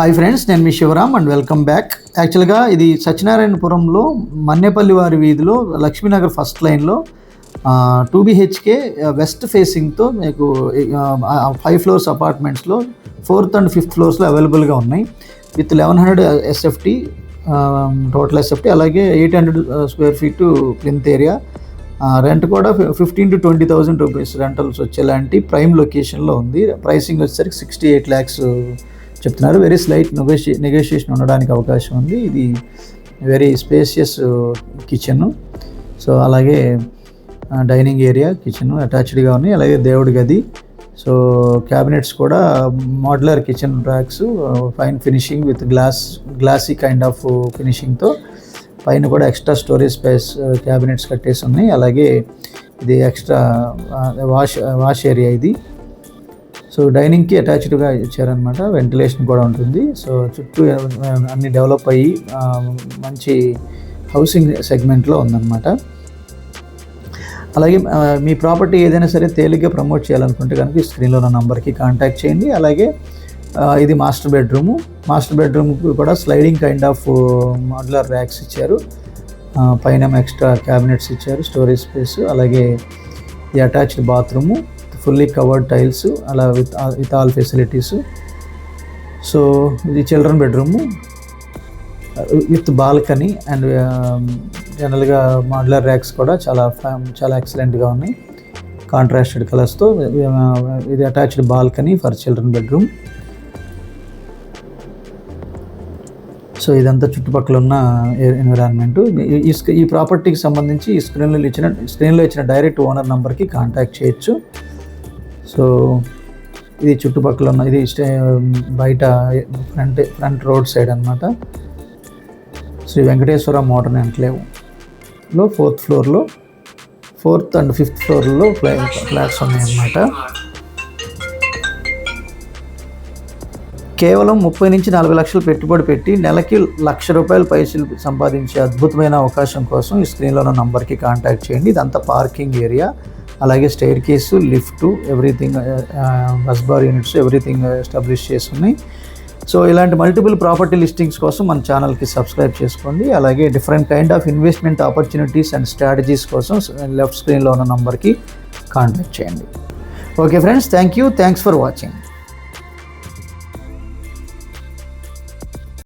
Hi friends, నేను మీ Shivaram and welcome back. యాక్చువల్గా ఇది సత్యనారాయణపురంలో మన్నేపల్లి వారి వీధిలో లక్ష్మీనగర్ ఫస్ట్ లైన్లో 2 BHK వెస్ట్ ఫేసింగ్తో మీకు 5 floors అపార్ట్మెంట్స్లో 4th and 5th floors అవైలబుల్గా ఉన్నాయి. విత్ 1100 SFT టోటల్ SFT, అలాగే 800 square feet plinth area. Rent కూడా 15,000 to 20,000 రూపీస్ రెంటల్స్ వచ్చేలాంటి ప్రైమ్ లొకేషన్లో ఉంది. ప్రైసింగ్ వచ్చేసరికి 68 lakhs చెప్తున్నారు. వెరీ స్లైట్ నెగోషియేషన్ ఉండడానికి అవకాశం ఉంది. ఇది వెరీ స్పేషియస్ కిచెన్, సో అలాగే డైనింగ్ ఏరియా, కిచెన్ అటాచ్డ్గా ఉన్నాయి. అలాగే దేవుడి గది, సో క్యాబినెట్స్ కూడా modular kitchen racks, fine finishing with glossy kind of ఫినిషింగ్తో. పైన కూడా ఎక్స్ట్రా స్టోరేజ్ స్పేస్ క్యాబినెట్స్ కట్టేసి ఉన్నాయి. అలాగే ఇది ఎక్స్ట్రా వాష్ ఏరియా ఇది. సో డైనింగ్కి అటాచ్డ్గా ఇచ్చారనమాట. వెంటిలేషన్ కూడా ఉంటుంది. సో చుట్టూ అన్ని డెవలప్ అయ్యి మంచి హౌసింగ్ సెగ్మెంట్లో ఉందన్నమాట. అలాగే మీ ప్రాపర్టీ ఏదైనా సరే తేలిగ్గా ప్రమోట్ చేయాలనుకుంటే కనుక ఈ స్క్రీన్లో ఉన్న నంబర్కి కాంటాక్ట్ చేయండి. అలాగే ఇది మాస్టర్ బెడ్రూము. మాస్టర్ బెడ్రూమ్కి కూడా sliding kind of modular racks ఇచ్చారు. పైన ఎక్స్ట్రా క్యాబినెట్స్ ఇచ్చారు, స్టోరేజ్ స్పేస్. అలాగే ఈ attached bathroom, fully covered tiles, అలా విత్ ఆల్ ఫెసిలిటీస్. సో ఇది children bedroom with balcony and జనరల్గా మోడ్యులర్ ర్యాక్స్ కూడా చాలా ఎక్సలెంట్గా ఉన్నాయి, కాంట్రాస్టెడ్ కలర్స్తో. ఇది attached balcony for children bedroom. So ఇదంతా చుట్టుపక్కల ఉన్న ఎన్విరాన్మెంట్. ఈ ప్రాపర్టీకి సంబంధించి ఈ స్క్రీన్లో ఇచ్చిన డైరెక్ట్ ఓనర్ నెంబర్కి కాంటాక్ట్ చేయొచ్చు. సో ఇది చుట్టుపక్కల ఉన్న, ఇది బయట ఫ్రంట్ రోడ్ సైడ్ అనమాట. శ్రీ వెంకటేశ్వర మోడర్న్ ఎన్క్లేవ్లో 4th floorలో 4th and 5th floorలో ఫ్లాట్స్ ఉన్నాయన్నమాట. కేవలం 30 నుంచి 40 లక్షలు పెట్టుబడి పెట్టి నెలకి ₹1,00,000 పైసలు సంపాదించే అద్భుతమైన అవకాశం కోసం ఈ స్క్రీన్లో ఉన్న నంబర్కి కాంటాక్ట్ చేయండి. ఇదంతా పార్కింగ్ ఏరియా, అలాగే staircase, lift, everything, bus bar units, everything establish చేసి ఉన్నాయి. సో ఇలాంటి మల్టిపుల్ ప్రాపర్టీ లిస్టింగ్స్ కోసం మన ఛానల్కి సబ్స్క్రైబ్ చేసుకోండి. అలాగే different kind of investment opportunities and strategies కోసం లెఫ్ట్ స్క్రీన్లో ఉన్న నంబర్కి కాంటాక్ట్ చేయండి. Okay friends, thanks for watching.